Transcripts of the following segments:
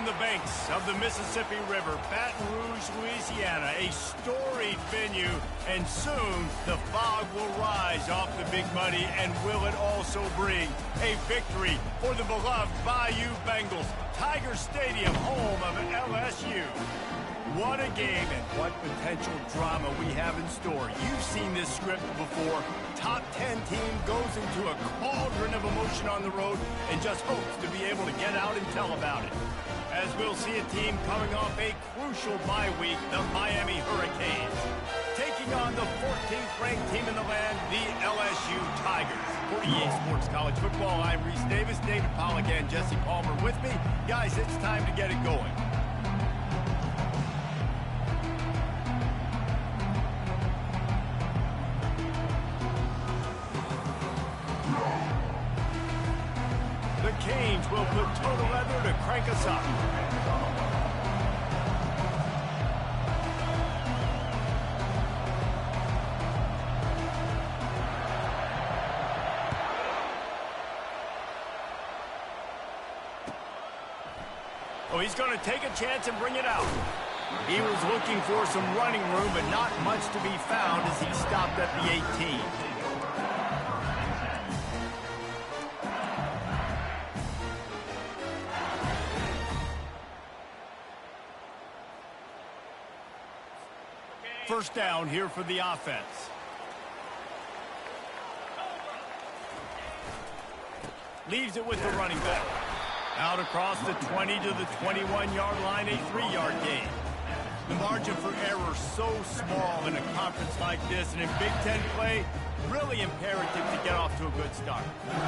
on the banks of the Mississippi River, Baton Rouge, Louisiana, a storied venue, and soon the fog will rise off the Big Muddy, and will it also bring a victory for the beloved Bayou Bengals, Tiger Stadium, home of LSU. What a game and what potential drama we have in store. You've seen this script before. Top 10 team goes into a cauldron of emotion on the road and just hopes to be able to get out and tell about it. As we'll see a team coming off a crucial bye week, the Miami Hurricanes, taking on the 14th ranked team in the land, the LSU Tigers. For EA Sports College Football, I'm Reese Davis, David Pollack, and Jesse Palmer with me. Guys, it's time to get it going. Canes will put total leather to crank us up. Oh, he's going to take a chance and bring it out. He was looking for some running room, but not much to be found as he stopped at the 18. First down here for the offense. Leaves it with the running back. Out across the 20 to the 21-yard line, a 3-yard gain. The margin for error so small in a conference like this, and in Big Ten play, really imperative to get off to a good start.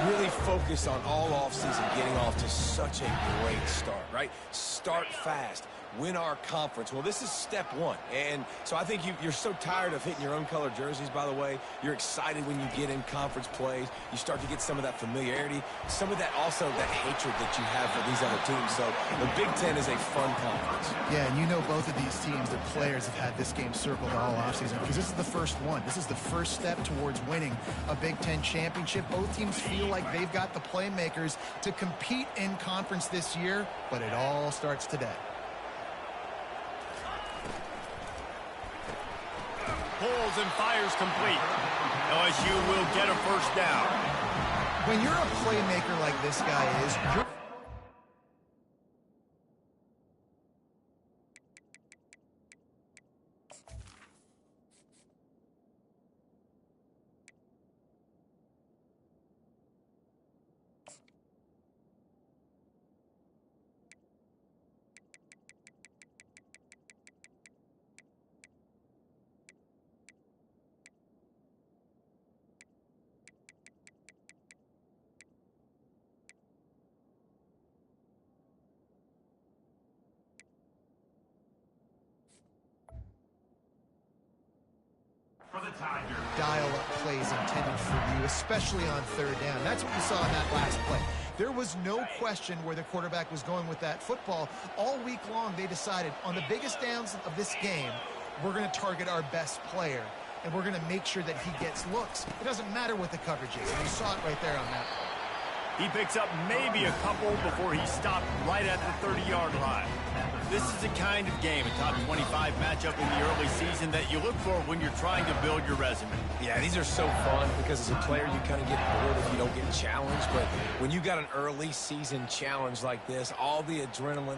Really focus on all offseason getting off to such a great start, right? Start fast. Win our conference. Well, this is step one. And so I think you're so tired of hitting your own color jerseys, by the way. You're excited when you get in conference plays. You start to get some of that familiarity, some of that also that hatred that you have for these other teams. So the Big Ten is a fun conference. Yeah, and you know both of these teams, their players have had this game circled all offseason because this is the first one. This is the first step towards winning a Big Ten championship. Both teams feel like they've got the playmakers to compete in conference this year, but it all starts today. Pulls and fires complete. LSU will get a first down. When you're a playmaker like this guy is, you're dial-up plays intended for you, especially on third down. That's what you saw in that last play. There was no question where the quarterback was going with that football. All week long, they decided on the biggest downs of this game, we're going to target our best player, and we're going to make sure that he gets looks. It doesn't matter what the coverage is, and you saw it right there on that play. He picks up maybe a couple before he stopped right at the 30-yard line. This is the kind of game, a top 25 matchup in the early season, that you look for when you're trying to build your resume. Yeah, these are so fun because as a player, you kind of get bored if you don't get challenged. But when you got an early season challenge like this, all the adrenaline...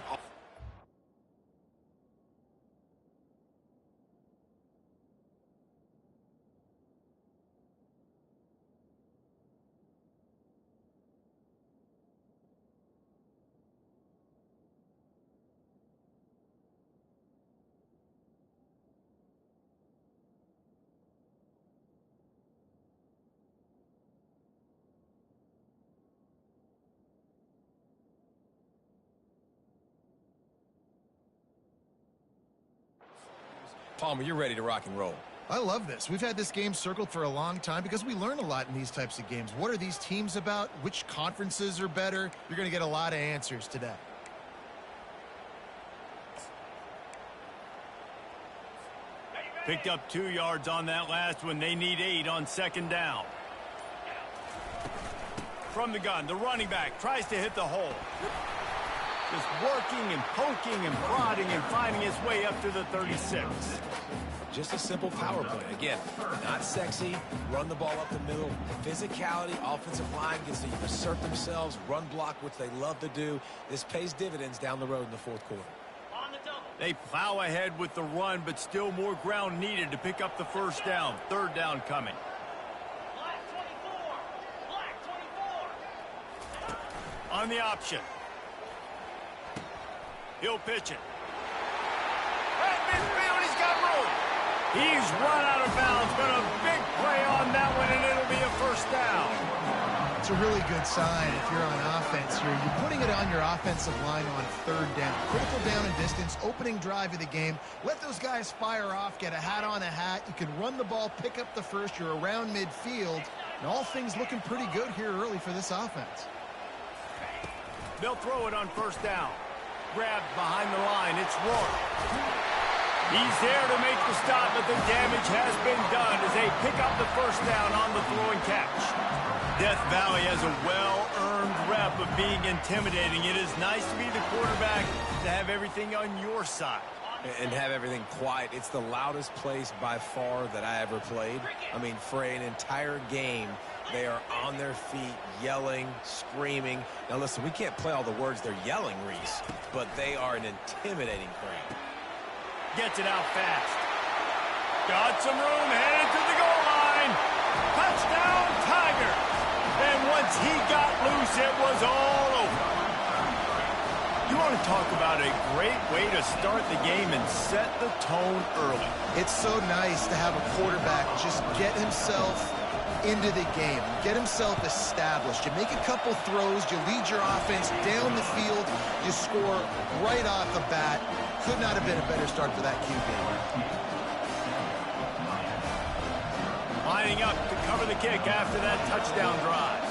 Palmer, you're ready to rock and roll. I love this. We've had this game circled for a long time because we learn a lot in these types of games. What are these teams about? Which conferences are better? You're going to get a lot of answers today. Picked up 2 yards on that last one. They need 8 on second down. From the gun, the running back tries to hit the hole. Just working and poking and prodding and finding his way up to the 36. Just a simple power play. Again, not sexy, run the ball up the middle. Physicality, offensive line gets to assert themselves, run block, which they love to do. This pays dividends down the road in the fourth quarter. They plow ahead with the run, but still more ground needed to pick up the first down. Third down coming. On the option. He'll pitch it. At midfield, he's got room. He's run out of bounds, but a big play on that one, and it'll be a first down. It's a really good sign if you're on offense here. You're putting it on your offensive line on third down. Critical down and distance, opening drive of the game. Let those guys fire off, get a hat on a hat. You can run the ball, pick up the first. You're around midfield. And all things looking pretty good here early for this offense. They'll throw it on first down. Grabbed behind the line. It's Rourke. He's there to make the stop, but the damage has been done as they pick up the first down on the throw and catch. Death Valley has a well-earned rep of being intimidating. It is nice to be the quarterback, to have everything on your side. And have everything quiet. It's the loudest place by far that I ever played. I mean, for an entire game, they are on their feet, yelling, screaming. Now, listen, we can't play all the words they're yelling, Reese, but they are an intimidating crowd. Gets it out fast. Got some room, headed to the goal line. Touchdown, Tiger. And once he got loose, it was all over. You want to talk about a great way to start the game and set the tone early. It's so nice to have a quarterback just get himself into the game, get himself established. You make a couple throws, you lead your offense down the field, you score right off the bat. Could not have been a better start for that QB. Lining up to cover the kick after that touchdown drive.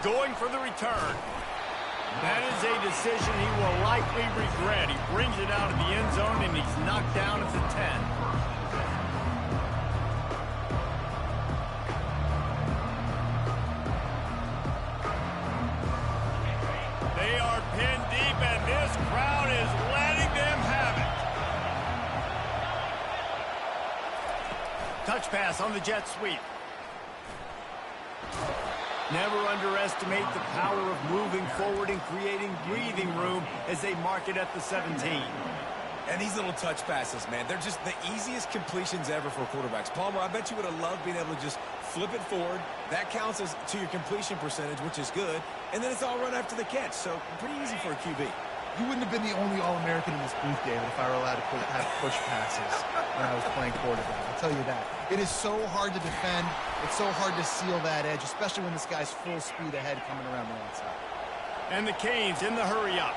Going for the return. That is a decision he will likely regret. He brings it out of the end zone, and he's knocked down at the 10. They are pinned deep, and this crowd is letting them have it. Touch pass on the jet sweep. Never underestimate the power of moving forward and creating breathing room as they mark it at the 17. And these little touch passes, man, they're just the easiest completions ever for quarterbacks. Palmer, I bet you would have loved being able to just flip it forward. That counts as to your completion percentage, which is good. And then it's all run after the catch. So pretty easy for a QB. You wouldn't have been the only All-American in this booth, David, if I were allowed to have push passes when I was playing quarterback. I'll tell you that. It is so hard to defend. It's so hard to seal that edge, especially when this guy's full speed ahead coming around the outside. And the Canes in the hurry-up.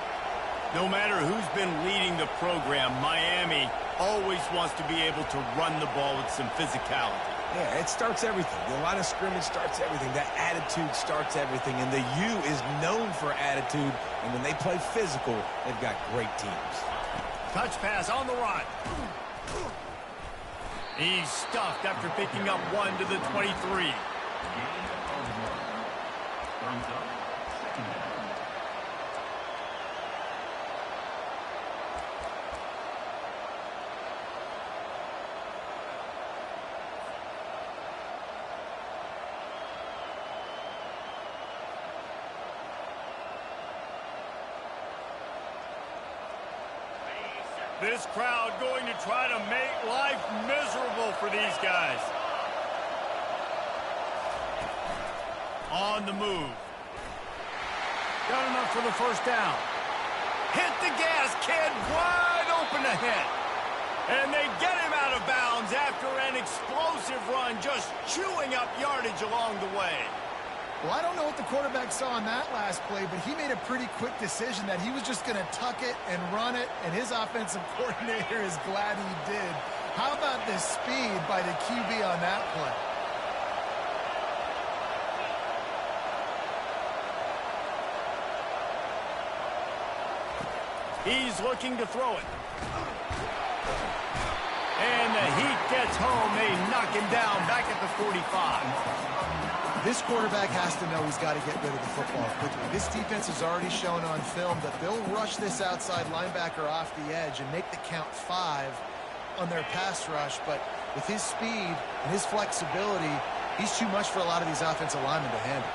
No matter who's been leading the program, Miami always wants to be able to run the ball with some physicality. Yeah, it starts everything. The line of scrimmage starts everything. That attitude starts everything. And the U is known for attitude. And when they play physical, they've got great teams. Touch pass on the run. He's stuffed after picking up one to the 23. This crowd going to try to make life miserable for these guys. On the move. Got enough for the first down. Hit the gas, kid, wide open ahead. And they get him out of bounds after an explosive run, just chewing up yardage along the way. Well, I don't know what the quarterback saw on that last play, but he made a pretty quick decision that he was just going to tuck it and run it, and his offensive coordinator is glad he did. How about the speed by the QB on that play? He's looking to throw it. And the heat gets gets home. They knock him down back at the 45. This quarterback has to know he's got to get rid of the football quickly. This defense has already shown on film that they'll rush this outside linebacker off the edge and make the count 5 on their pass rush. But with his speed and his flexibility, he's too much for a lot of these offensive linemen to handle.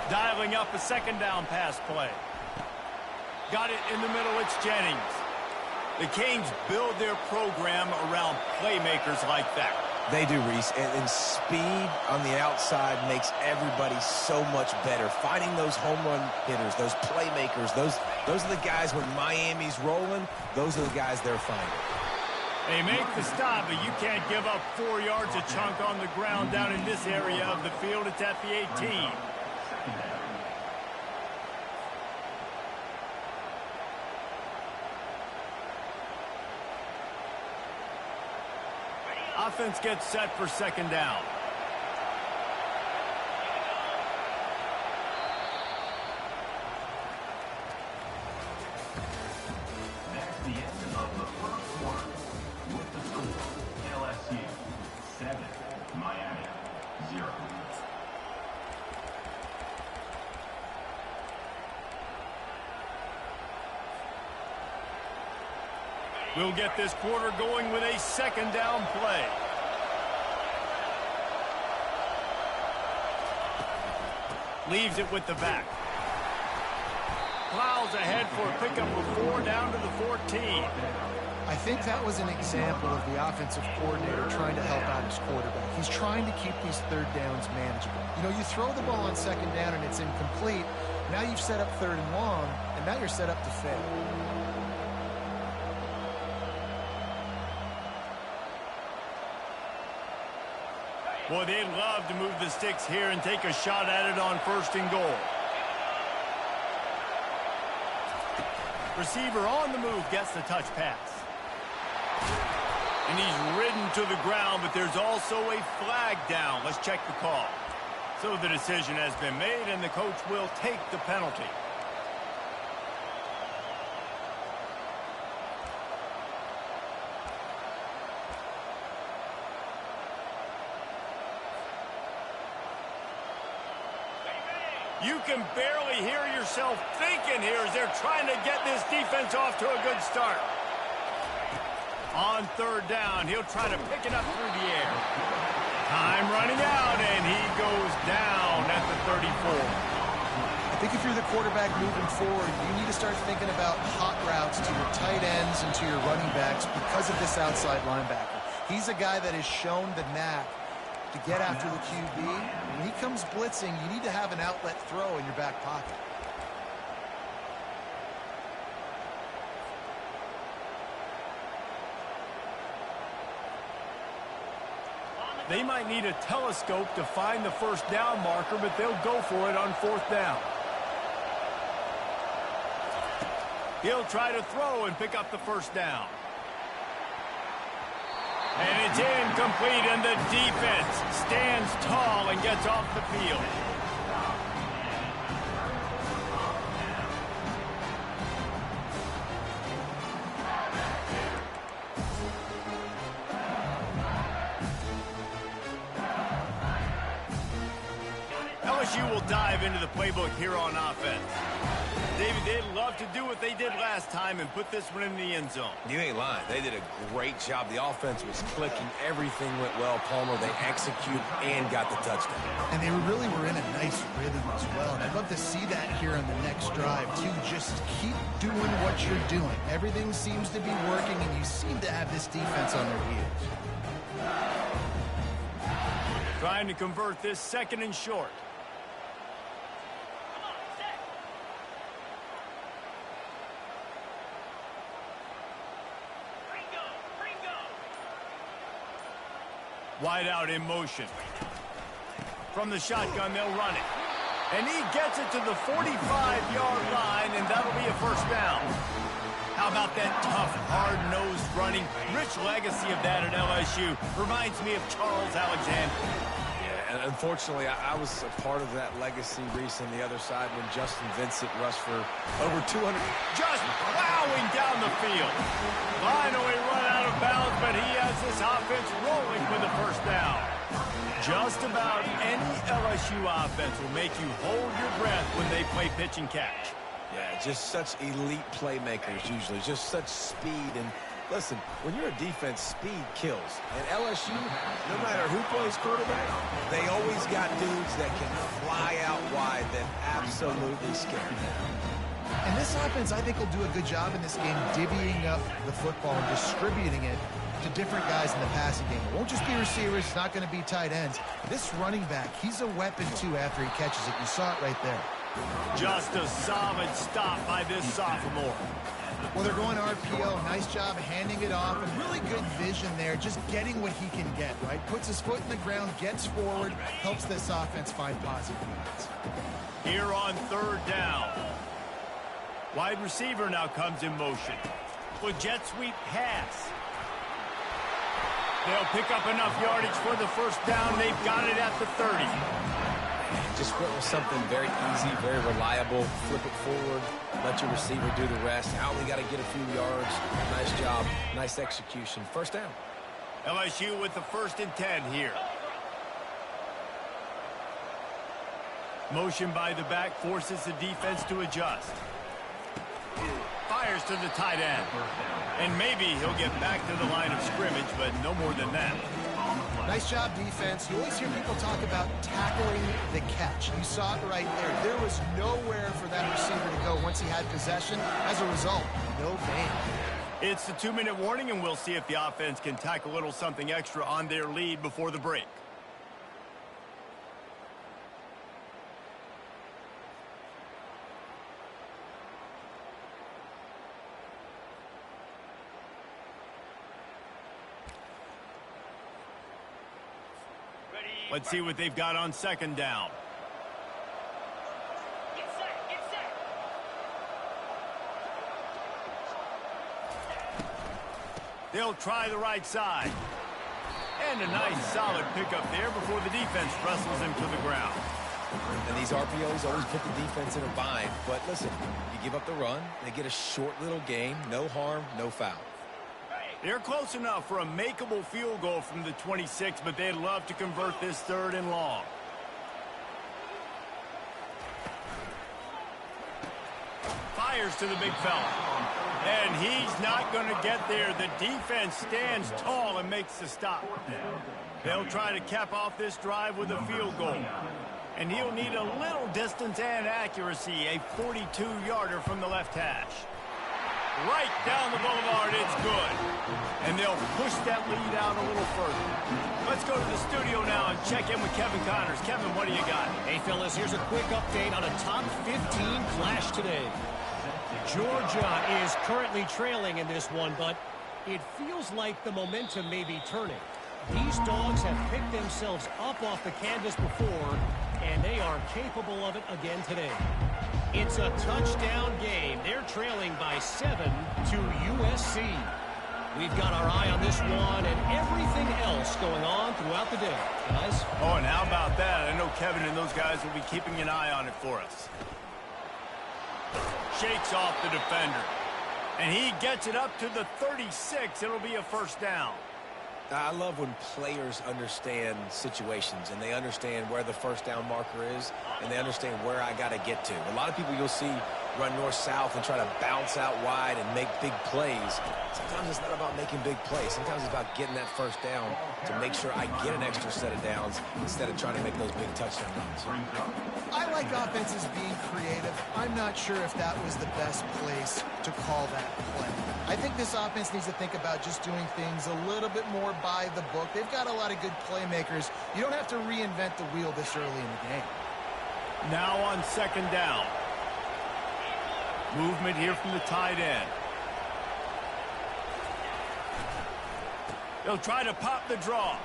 Dialing up a second down pass play. Got it in the middle. It's Jennings. The Canes build their program around playmakers like that. They do, Reese, and speed on the outside makes everybody so much better. Finding those home run hitters, those playmakers, those are the guys when Miami's rolling, those are the guys they're finding. They make the stop, but you can't give up 4 yards a chunk on the ground down in this area of the field. It's at the 18. Offense gets set for second down. That's the end of the first quarter. With the score, LSU 7, Miami 0. We'll get this quarter going with a second down play. Leaves it with the back. Plows ahead for a pickup of 4 down to the 14. I think that was an example of the offensive coordinator trying to help out his quarterback. He's trying to keep these third downs manageable. You know, you throw the ball on second down and it's incomplete. Now you've set up third and long, and now you're set up to fail. Boy, they'd love to move the sticks here and take a shot at it on first and goal. Receiver on the move gets the touch pass. And he's ridden to the ground, but there's also a flag down. Let's check the call. So the decision has been made, and the coach will take the penalty. You can barely hear yourself thinking here as they're trying to get this defense off to a good start. On third down, he'll try to pick it up through the air. Time running out, and he goes down at the 34. I think if you're the quarterback moving forward, you need to start thinking about hot routes to your tight ends and to your running backs because of this outside linebacker. He's a guy that has shown the knack to get after the QB. When he comes blitzing, you need to have an outlet throw in your back pocket. They might need a telescope to find the first down marker, but they'll go for it on fourth down. He'll try to throw and pick up the first down. And it's incomplete, and the defense stands tall and gets off the field. LSU will dive into the playbook here on offense. David, they'd love to do what they did last time and put this one in the end zone. You ain't lying. They did a great job. The offense was clicking. Everything went well. Palmer, they executed and got the touchdown. And they really were in a nice rhythm as well. And I'd love to see that here on the next drive, too. Just keep doing what you're doing. Everything seems to be working, and you seem to have this defense on their heels. Trying to convert this second and short. Wide out in motion. From the shotgun, they'll run it. And he gets it to the 45-yard line, and that'll be a first down. How about that tough, hard-nosed running? Rich legacy of that at LSU. Reminds me of Charles Alexander. Yeah, and unfortunately, I was a part of that legacy, Reese, on the other side when Justin Vincent rushed for over 200. Just plowing down the field. Finally run out of bounds but he has this offense rolling for the first down. Just about any LSU offense will make you hold your breath when they play pitch and catch. Yeah, just such elite playmakers usually, just such speed. And listen, when you're a defense, speed kills. And LSU, no matter who plays quarterback, they always got dudes that can fly out wide that absolutely scare them. And this offense, I think, will do a good job in this game divvying up the football and distributing it to different guys in the passing game. It won't just be receivers. It's not going to be tight ends. This running back, he's a weapon, too, after he catches it. You saw it right there. Just a solid stop by this sophomore. Well, they're going RPO. Nice job handing it off, and really good vision there, just getting what he can get, right? Puts his foot in the ground, gets forward, helps this offense find positive yards. Here on third down. Wide receiver now comes in motion. With jet sweep pass. They'll pick up enough yardage for the first down. They've got it at the 30. Just went with something very easy, very reliable. Flip it forward, let your receiver do the rest. I only got to get a few yards. Nice job, nice execution. First down. LSU with the 1st and 10 here. Motion by the back forces the defense to adjust. Fires to the tight end. And maybe he'll get back to the line of scrimmage, but no more than that. Nice job, defense. You always hear people talk about tackling the catch. You saw it right there. There was nowhere for that receiver to go once he had possession. As a result, no gain. It's the 2-minute warning, and we'll see if the offense can tack a little something extra on their lead before the break. Let's see what they've got on 2nd down. Get set, get set. They'll try the right side. And a nice solid pickup there before the defense wrestles him to the ground. And these RPOs always put the defense in a bind. But listen, you give up the run, they get a short little gain, no harm, no foul. They're close enough for a makeable field goal from the 26, but they'd love to convert this 3rd and long. Fires to the big fella. And he's not going to get there. The defense stands tall and makes the stop. They'll try to cap off this drive with a field goal. And he'll need a little distance and accuracy, a 42-yarder from the left hash. Right down the boulevard, it's good. And they'll push that lead out a little further. Let's go to the studio now and check in with Kevin Connors. Kevin, what do you got? Hey, fellas, here's a quick update on a top 15 clash today. Georgia is currently trailing in this one, but it feels like the momentum may be turning. These dogs have picked themselves up off the canvas before, and they are capable of it again today. It's a touchdown game. They're trailing by 7 to USC. We've got our eye on this one and everything else going on throughout the day. Guys? Oh, and how about that? I know Kevin and those guys will be keeping an eye on it for us. Shakes off the defender. And he gets it up to the 36. It'll be a first down. I love when players understand situations and they understand where the first down marker is and they understand where I got to get to. A lot of people you'll see run north-south and try to bounce out wide and make big plays. Sometimes it's not about making big plays. Sometimes it's about getting that first down to make sure I get an extra set of downs instead of trying to make those big touchdown runs. I like offenses being creative. I'm not sure if that was the best place to call that play. I think this offense needs to think about just doing things a little bit more by the book. They've got a lot of good playmakers. You don't have to reinvent the wheel this early in the game. Now on 2nd down. Movement here from the tight end. They'll try to pop the draw.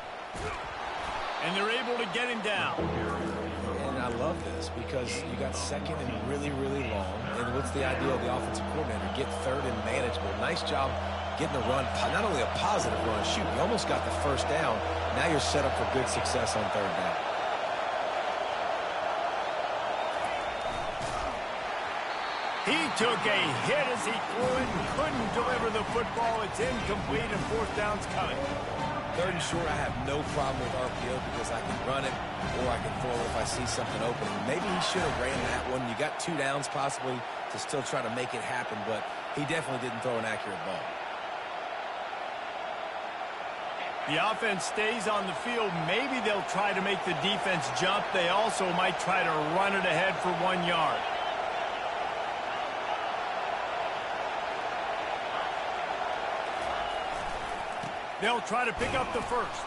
And they're able to get him down. And I love this because you got 2nd and really, really long. And what's the idea of the offensive coordinator? Get 3rd and manageable. Nice job getting the run. Not only a positive run, shoot, you almost got the first down. Now you're set up for good success on 3rd down. He took a hit as he threw it and couldn't deliver the football. It's incomplete and fourth down's coming. Third and short, I have no problem with RPO because I can run it or I can throw it if I see something open. Maybe he should have ran that one. You got 2 downs possibly to still try to make it happen, but he definitely didn't throw an accurate ball. The offense stays on the field. Maybe they'll try to make the defense jump. They also might try to run it ahead for 1 yard. They'll try to pick up the first.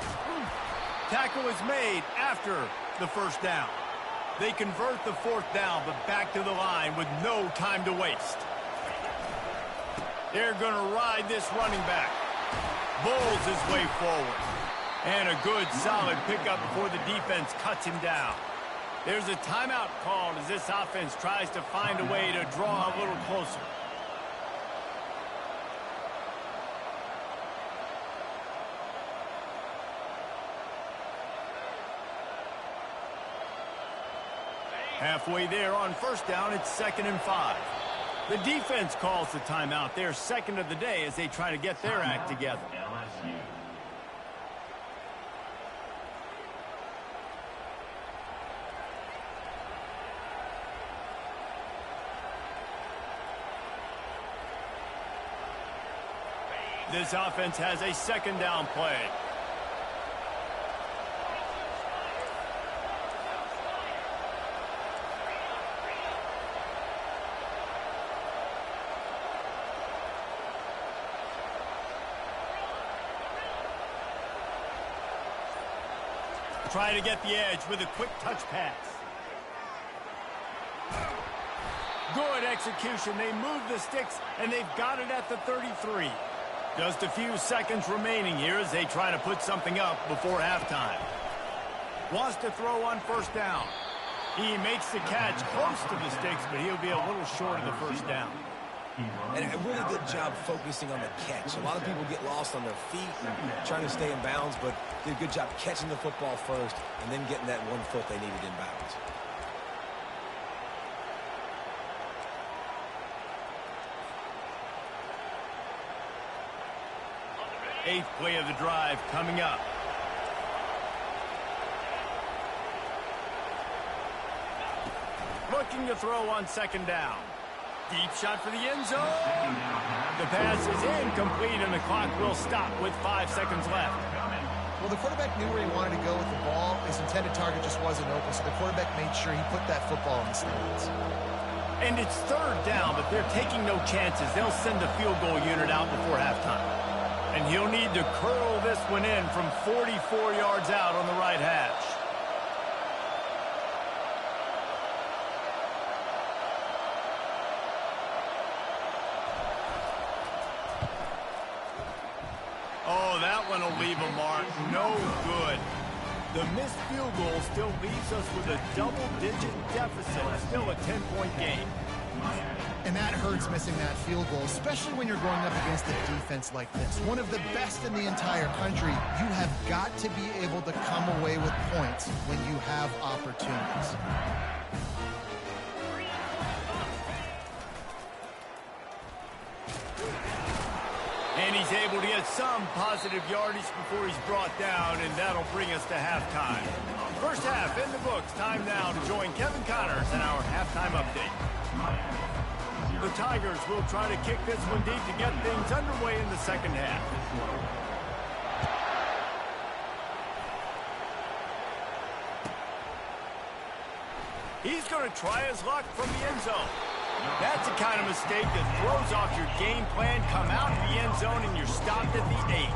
Tackle is made after the first down. They convert the fourth down, but back to the line with no time to waste. They're going to ride this running back. Bowls his way forward. And a good, solid pickup before the defense cuts him down. There's a timeout called as this offense tries to find a way to draw a little closer. Halfway there on first down, it's 2nd and 5. The defense calls the timeout. Their second of the day as they try to get their act together. LSU. This offense has a 2nd down play. Try to get the edge with a quick touch pass. Good execution. They move the sticks, and they've got it at the 33. Just a few seconds remaining here as they try to put something up before halftime. Wants to throw on first down. He makes the catch close to the sticks, but he'll be a little short of the first down. And a really good job focusing on the catch. A lot of people get lost on their feet and trying to stay in bounds, but did a good job catching the football first and then getting that 1 foot they needed in bounds. Eighth play of the drive coming up. Looking to throw on 2nd down. Deep shot for the end zone. The pass is incomplete, and the clock will stop with 5 seconds left. Well, the quarterback knew where he wanted to go with the ball. His intended target just wasn't open, so the quarterback made sure he put that football in the stands. And it's 3rd down, but they're taking no chances. They'll send the field goal unit out before halftime. And he'll need to curl this one in from 44 yards out on the right hash. Oh, that one will leave a mark. No good. The missed field goal still leaves us with a double-digit deficit. Still a 10-point game. And that hurts, missing that field goal, especially when you're going up against a defense like this. One of the best in the entire country. You have got to be able to come away with points when you have opportunities. And he's able to get some positive yardage before he's brought down, and that'll bring us to halftime. First half in the books. Time now to join Kevin Connors in our halftime update. The Tigers will try to kick this one deep to get things underway in the second half. He's going to try his luck from the end zone. That's the kind of mistake that throws off your game plan. Come out of the end zone and you're stopped at the 8.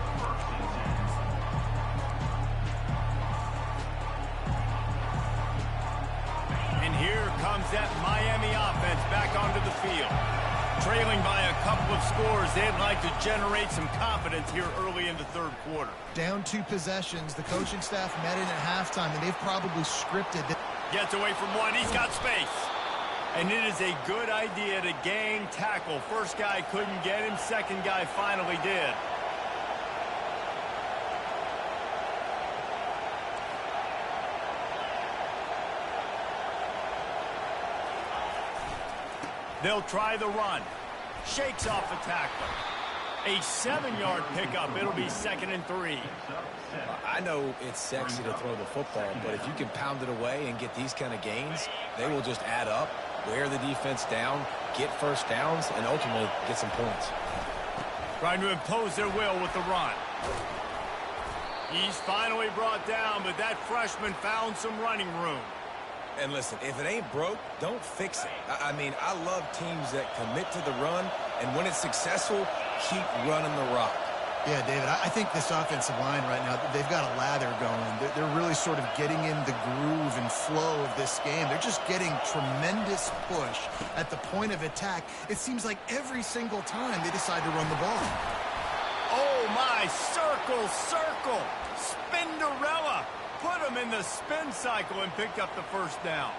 And here comes that Miami offense back onto the field. Trailing by a couple of scores, they'd like to generate some confidence here early in the third quarter. Down 2 possessions, the coaching staff met in at halftime, and they've probably scripted that. Gets away from one. He's got space. And it is a good idea to gang tackle. First guy couldn't get him. Second guy finally did. They'll try the run. Shakes off a tackler. A 7-yard pickup. It'll be 2nd and 3. I know it's sexy to throw the football, but if you can pound it away and get these kind of gains, they will just add up, wear the defense down, get first downs, and ultimately get some points. Trying to impose their will with the run. He's finally brought down, but that freshman found some running room. And listen, if it ain't broke, don't fix it. I mean, I love teams that commit to the run, and when it's successful, keep running the rock. Yeah, David, I think this offensive line right now, they've got a lather going. They're really sort of getting in the groove and flow of this game. They're just getting tremendous push at the point of attack. It seems like every single time they decide to run the ball. Oh, my, circle, Spinderella. Put him in the spin cycle and picked up the first down.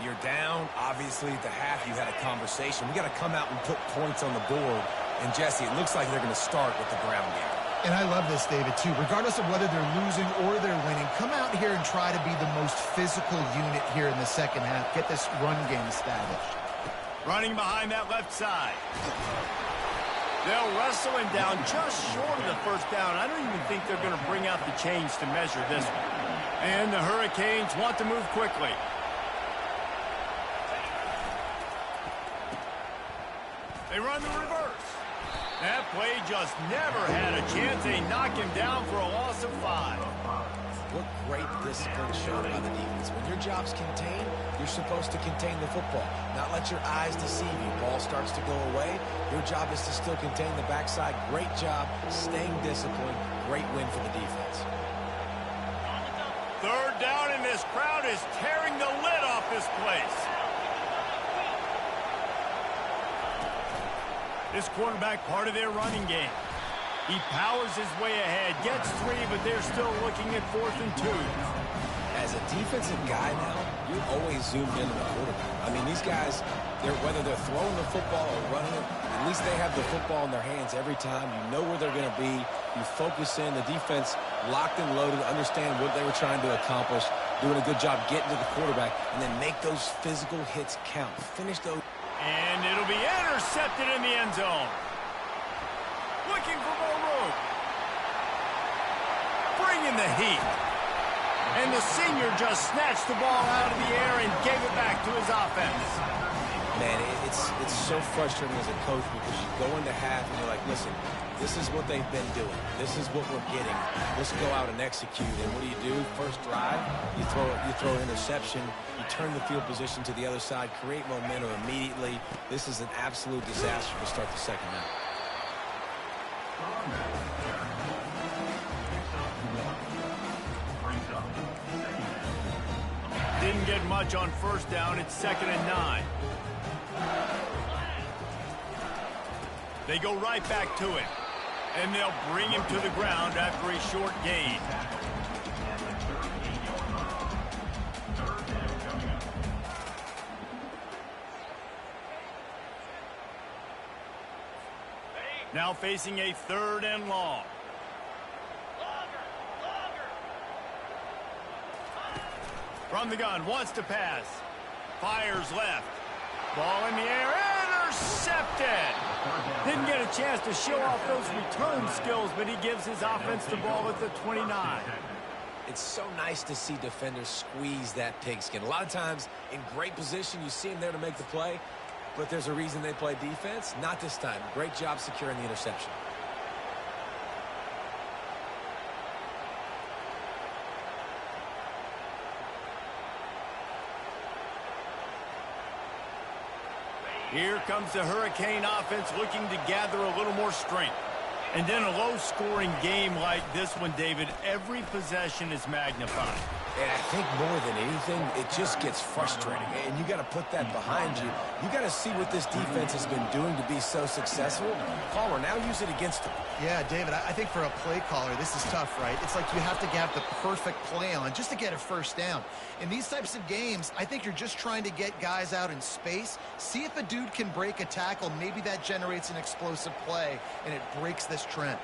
You're down. Obviously, at the half, you had a conversation. We got to come out and put points on the board. And, Jesse, it looks like they're going to start with the ground game. And I love this, David, too. Regardless of whether they're losing or they're winning, come out here and try to be the most physical unit here in the second half. Get this run game established. Running behind that left side. They'll wrestle him down just short of the first down. I don't even think they're going to bring out the chains to measure this one. And the Hurricanes want to move quickly. They run the reverse. That play just never had a chance. They knock him down for a loss of 5. What great discipline shown by the defense. When your job's contained, you're supposed to contain the football, not let your eyes deceive you. Ball starts to go away. Your job is to still contain the backside. Great job staying disciplined. Great win for the defense. 3rd down, and this crowd is tearing the lid off this place. This quarterback part of their running game. He powers his way ahead, gets 3, but they're still looking at 4th and 2. As a defensive guy now, you're always zoomed in on the quarterback. I mean, these guys, whether they're throwing the football or running it, at least they have the football in their hands every time. You know where they're going to be. You focus in. The defense locked and loaded, understand what they were trying to accomplish, doing a good job getting to the quarterback, and then make those physical hits count. Finish those. And it'll be intercepted in the end zone. Looking for more room. Bringing the heat. And the senior just snatched the ball out of the air and gave it back to his offense. Man, it's so frustrating as a coach because you go into half and you're like, listen, this is what they've been doing. This is what we're getting. Let's go out and execute. And what do? First drive, you throw an interception, you turn the field position to the other side, create momentum immediately. This is an absolute disaster to start the second half. Didn't get much on first down. It's 2nd and 9. They go right back to him. And they'll bring him to the ground after a short gain. Now facing a 3rd and long. From the gun, wants to pass. Fires left. Ball in the air, intercepted. Didn't get a chance to show off those return skills, but he gives his offense the ball at the 29. It's so nice to see defenders squeeze that pigskin. A lot of times, in great position, you see them there to make the play, but there's a reason they play defense. Not this time. Great job securing the interception. Here comes the Hurricane offense looking to gather a little more strength. And in a low-scoring game like this one, David, every possession is magnified. And I think more than anything, it just gets frustrating. And you got to put that behind you. You got to see what this defense has been doing to be so successful. Caller, now use it against them. Yeah, David, I think for a play caller, this is tough, right? It's like you have to have the perfect play on just to get a first down. In these types of games, I think you're just trying to get guys out in space, see if a dude can break a tackle. Maybe that generates an explosive play, and it breaks this trend.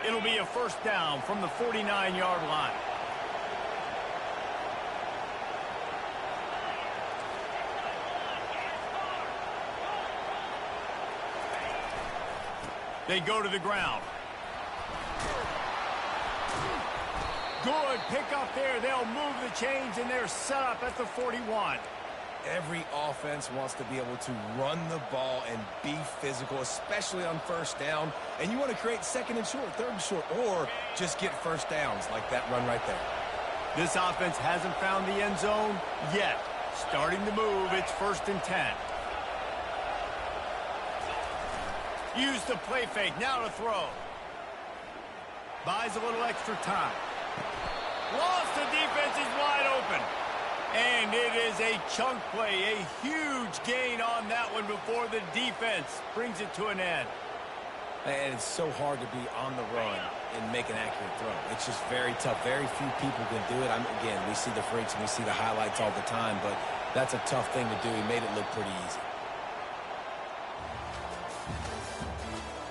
It'll be a first down from the 49-yard line. They go to the ground. Good pick up there. They'll move the chains, and they're set up at the 41. Every offense wants to be able to run the ball and be physical, especially on first down. And you want to create second and short, third and short, or just get first downs like that run right there. This offense hasn't found the end zone yet. Starting to move, it's 1st and 10. Use the play fake, now to throw. Buys a little extra time. Lost, the defense is wide open. And it is a chunk play, a huge gain on that one before the defense brings it to an end. And it's so hard to be on the run and make an accurate throw. It's just very tough. Very few people can do it. Again, we see the freaks and we see the highlights all the time, but that's a tough thing to do. He made it look pretty easy.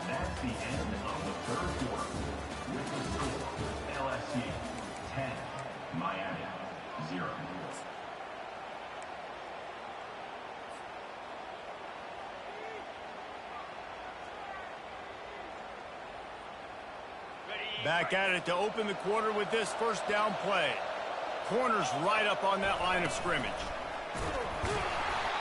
That's the end of the third quarter. With the score, LSU 10, Miami 0. Back at it to open the quarter with this first down play. Corners right up on that line of scrimmage.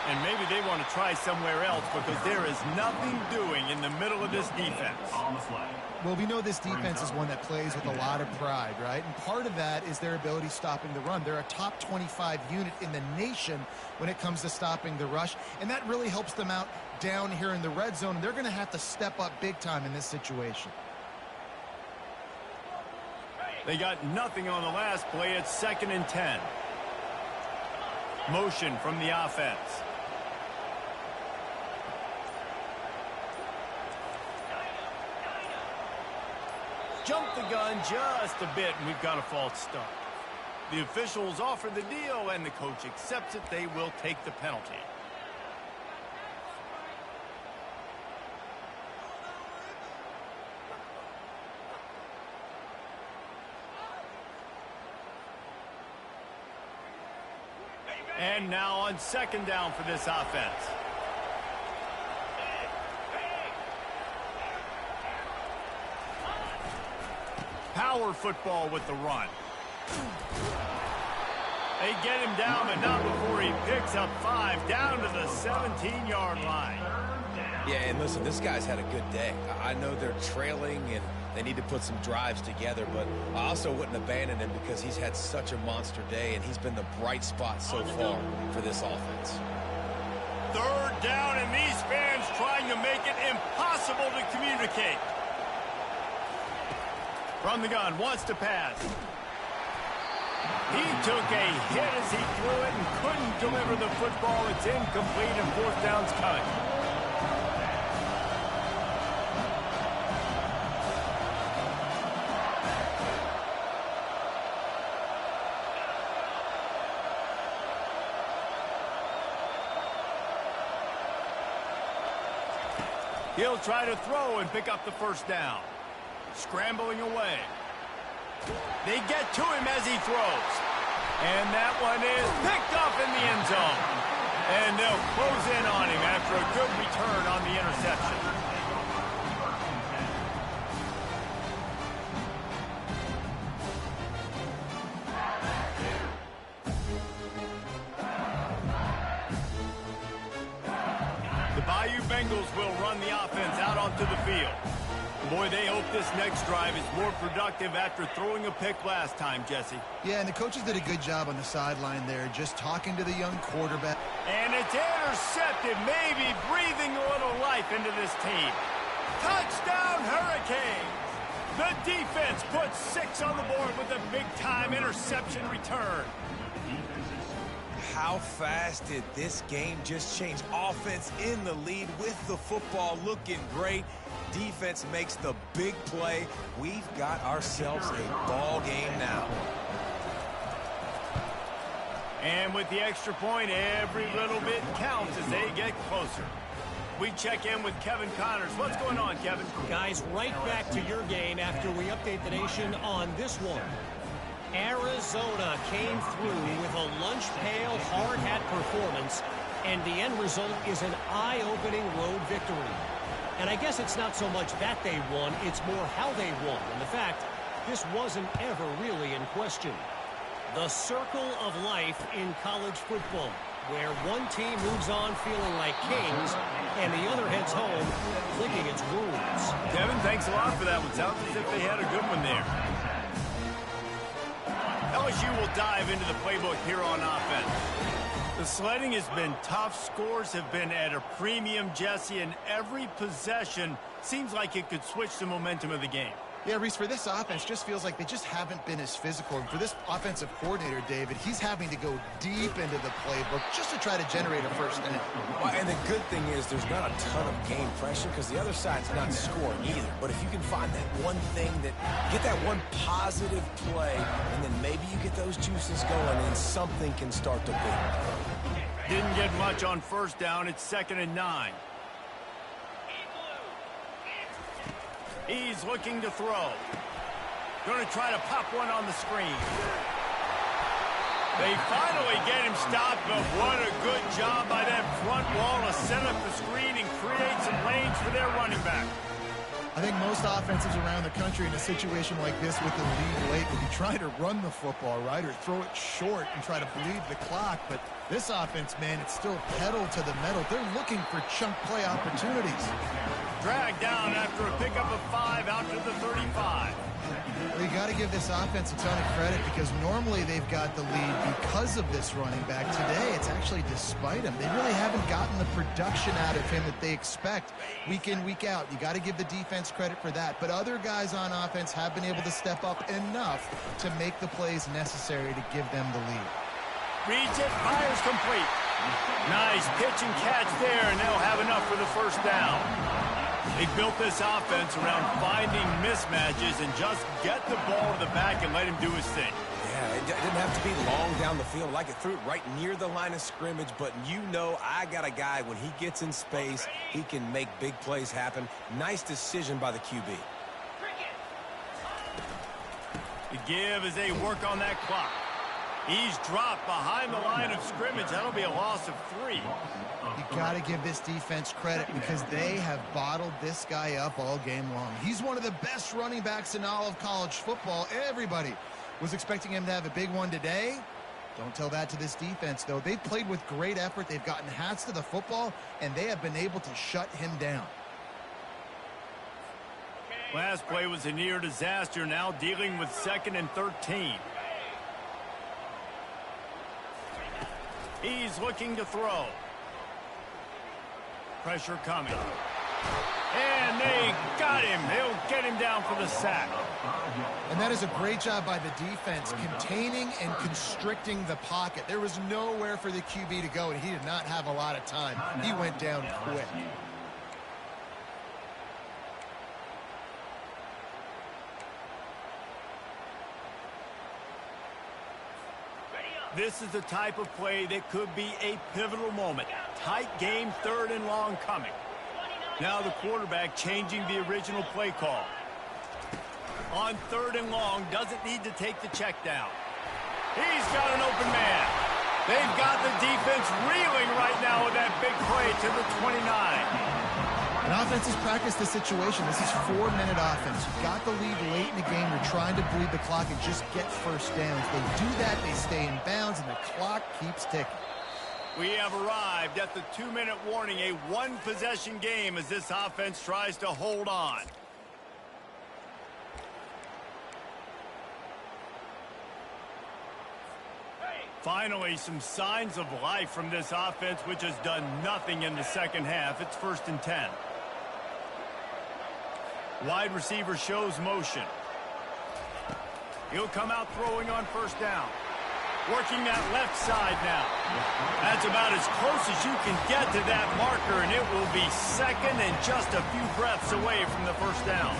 And maybe they want to try somewhere else because there is nothing doing in the middle of this defense. On the flag. Well, we know this defense is one that plays with a lot of pride, right? And part of that is their ability stopping the run. They're a top 25 unit in the nation when it comes to stopping the rush, and that really helps them out down here in the red zone. And they're going to have to step up big time in this situation. They got nothing on the last play. It's 2nd and 10. Motion from the offense. Jump the gun just a bit, and we've got a false start. The officials offer the deal, and the coach accepts it. They will take the penalty. And now on 2nd down for this offense. Power football with the run. They get him down, but not before he picks up 5 down to the 17-yard line. Yeah, and listen, this guy's had a good day. I know they're trailing and they need to put some drives together, but I also wouldn't abandon him because he's had such a monster day, and he's been the bright spot so far for this offense. 3rd down, and these fans trying to make it impossible to communicate. From the gun, wants to pass. He took a hit as he threw it and couldn't deliver the football. It's incomplete, and 4th down's coming. He'll try to throw and pick up the 1st down. Scrambling away. They get to him as he throws. And that one is picked up in the end zone. And they'll close in on him after a good return on the interception. Bengals will run the offense out onto the field. Boy, they hope this next drive is more productive after throwing a pick last time, Jesse. Yeah, and the coaches did a good job on the sideline there, just talking to the young quarterback. And it's intercepted, maybe breathing a little life into this team. Touchdown, Hurricanes! The defense puts 6 on the board with a big-time interception return. How fast did this game just change? Offense in the lead with the football looking great. Defense makes the big play. We've got ourselves a ball game now. And with the extra point, every little bit counts as they get closer. We check in with Kevin Connors. What's going on, Kevin? Guys, right back to your game after we update the nation on this one. Arizona came through with a lunch pail hard hat performance, and the end result is an eye-opening road victory. And I guess it's not so much that they won, it's more how they won. And the fact, this wasn't ever really in question. The circle of life in college football, where one team moves on feeling like kings and the other heads home licking its wounds. Devin, thanks a lot for that one. Sounds as if they had a good one there. LSU will dive into the playbook here on offense. The sledding has been tough. Scores have been at a premium, Jesse, and every possession seems like it could switch the momentum of the game. Yeah, Reese, for this offense, just feels like they just haven't been as physical. And for this offensive coordinator, David, he's having to go deep into the playbook just to try to generate a first down. Well, and the good thing is there's not a ton of game pressure because the other side's not scoring either. But if you can find that one thing get that one positive play, and then maybe you get those juices going and something can start to build. Didn't get much on first down. It's 2nd and 9. He's looking to throw. Going to try to pop one on the screen. They finally get him stopped, but what a good job by that front wall to set up the screen and create some lanes for their running back. I think most offenses around the country in a situation like this with the lead late would be trying to run the football, right, or throw it short and try to bleed the clock. But this offense, man, it's still pedal to the metal. They're looking for chunk play opportunities. Dragged down after a pickup of 5 out to the 35. Well, you got to give this offense a ton of credit because normally they've got the lead because of this running back. Today, it's actually despite him. They really haven't gotten the production out of him that they expect week in, week out. You got to give the defense credit for that. But other guys on offense have been able to step up enough to make the plays necessary to give them the lead. Reads it, fires complete. Nice pitch and catch there, and they'll have enough for the first down. They built this offense around finding mismatches and just get the ball to the back and let him do his thing. Yeah, it didn't have to be long down the field. Like it threw it right near the line of scrimmage, but you know I got a guy, when he gets in space, he can make big plays happen. Nice decision by the QB. The give as they work on that clock. He's dropped behind the line of scrimmage. That'll be a loss of 3. You got to give this defense credit because they have bottled this guy up all game long. He's one of the best running backs in all of college football. Everybody was expecting him to have a big one today. Don't tell that to this defense, though. They've played with great effort. They've gotten hats to the football, and they have been able to shut him down. Last play was a near disaster, now dealing with 2nd and 13. He's looking to throw. Pressure coming. And they got him. They'll get him down for the sack. And that is a great job by the defense, containing and constricting the pocket. There was nowhere for the QB to go, and he did not have a lot of time. He went down quick. This is the type of play that could be a pivotal moment. Tight game, 3rd and long coming. Now the quarterback changing the original play call. On 3rd and long, doesn't need to take the check down. He's got an open man. They've got the defense reeling right now with that big play to the 29. An offense has practiced the situation. This is 4-minute offense. You've got the lead late in the game. You're trying to bleed the clock and just get first downs. They do that, they stay in bounds, and the clock keeps ticking. We have arrived at the 2-minute warning, a one-possession game as this offense tries to hold on. Finally, some signs of life from this offense, which has done nothing in the second half. It's 1st and 10. Wide receiver shows motion. He'll come out throwing on first down. Working that left side now. That's about as close as you can get to that marker, and it will be 2nd and just a few breaths away from the first down.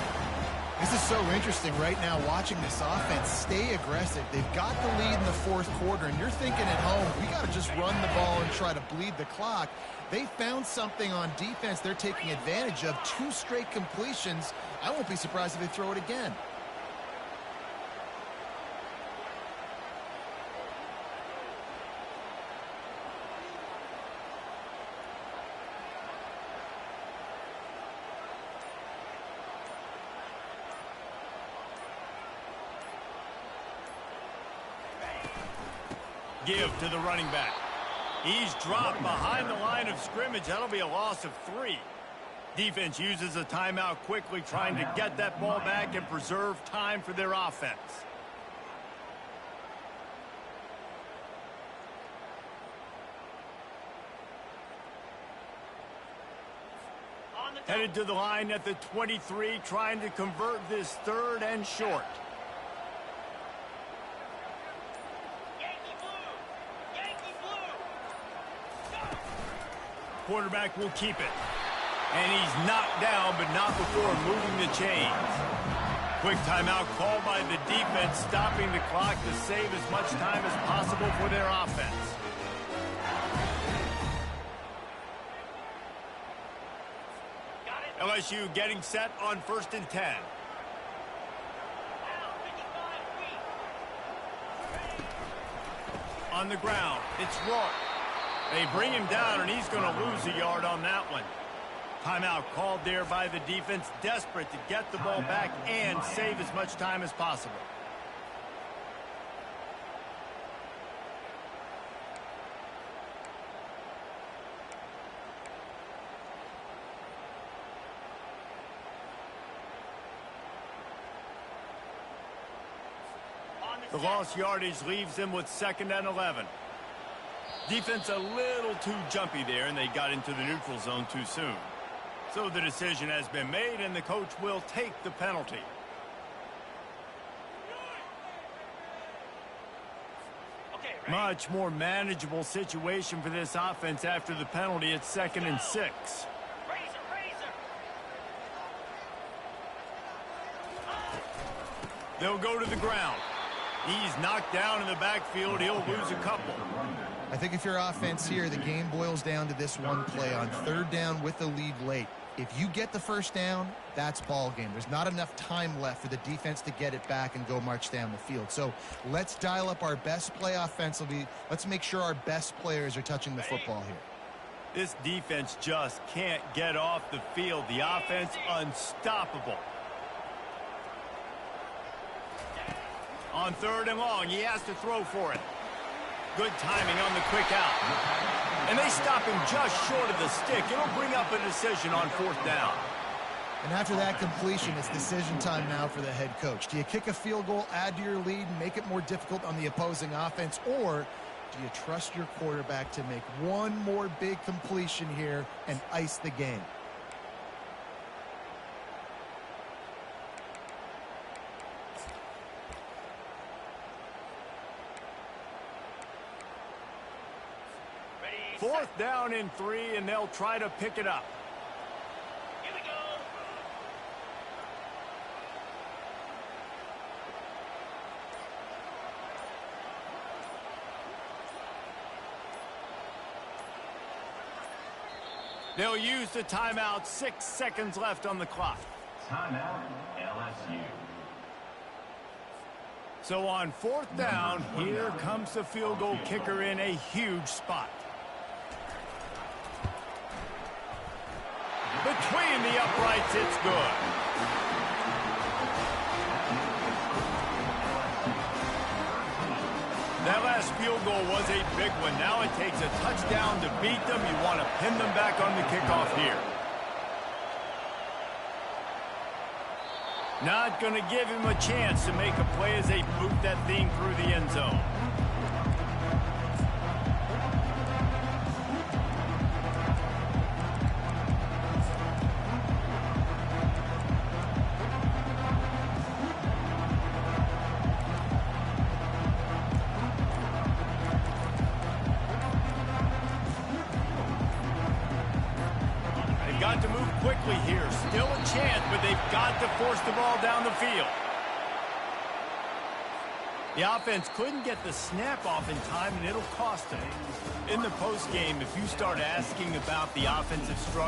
This is so interesting right now, watching this offense stay aggressive. They've got the lead in the 4th quarter, and you're thinking at home, we got to just run the ball and try to bleed the clock. They found something on defense they're taking advantage of. 2 straight completions. I won't be surprised if they throw it again. give to the running back. He's dropped behind the line of scrimmage. That'll be a loss of 3. Defense uses a timeout quickly, trying to get that ball back and preserve time for their offense. Headed to the line at the 23, trying to convert this 3rd and short. Quarterback will keep it. And he's knocked down, but not before moving the chains. Quick timeout called by the defense, stopping the clock to save as much time as possible for their offense. LSU getting set on 1st and 10. On the ground, it's Rourke. They bring him down, and he's going to lose a yard on that one. Timeout called there by the defense, desperate to get the ball back and save as much time as possible. The lost yardage leaves them with 2nd and 11. Defense a little too jumpy there, and they got into the neutral zone too soon. So the decision has been made, and the coach will take the penalty. Much more manageable situation for this offense after the penalty at 2nd and 6. They'll go to the ground. He's knocked down in the backfield. He'll lose a couple. I think if you're offense here, the game boils down to this one play on 3rd down with the lead late. If you get the 1st down, that's ball game. There's not enough time left for the defense to get it back and go march down the field. So let's dial up our best play offensively. Let's make sure our best players are touching the football here. This defense just can't get off the field. The offense unstoppable. On 3rd and long, he has to throw for it. Good timing on the quick out. And they stop him just short of the stick. It'll bring up a decision on 4th down. And after that completion, it's decision time now for the head coach. Do you kick a field goal, add to your lead, and make it more difficult on the opposing offense, or do you trust your quarterback to make one more big completion here and ice the game? Fourth down and 3, and they'll try to pick it up. Here we go. They'll use the timeout. 6 seconds left on the clock. Timeout, LSU. So on 4th down, here comes the field goal kicker in a huge spot. Between the uprights, it's good. That last field goal was a big one. Now it takes a touchdown to beat them. You want to pin them back on the kickoff here. Not going to give him a chance to make a play as they boot that thing through the end zone. Got to move quickly here. Still a chance, but they've got to force the ball down the field. The offense couldn't get the snap off in time, and it'll cost them. In the postgame, if you start asking about the offensive struggle,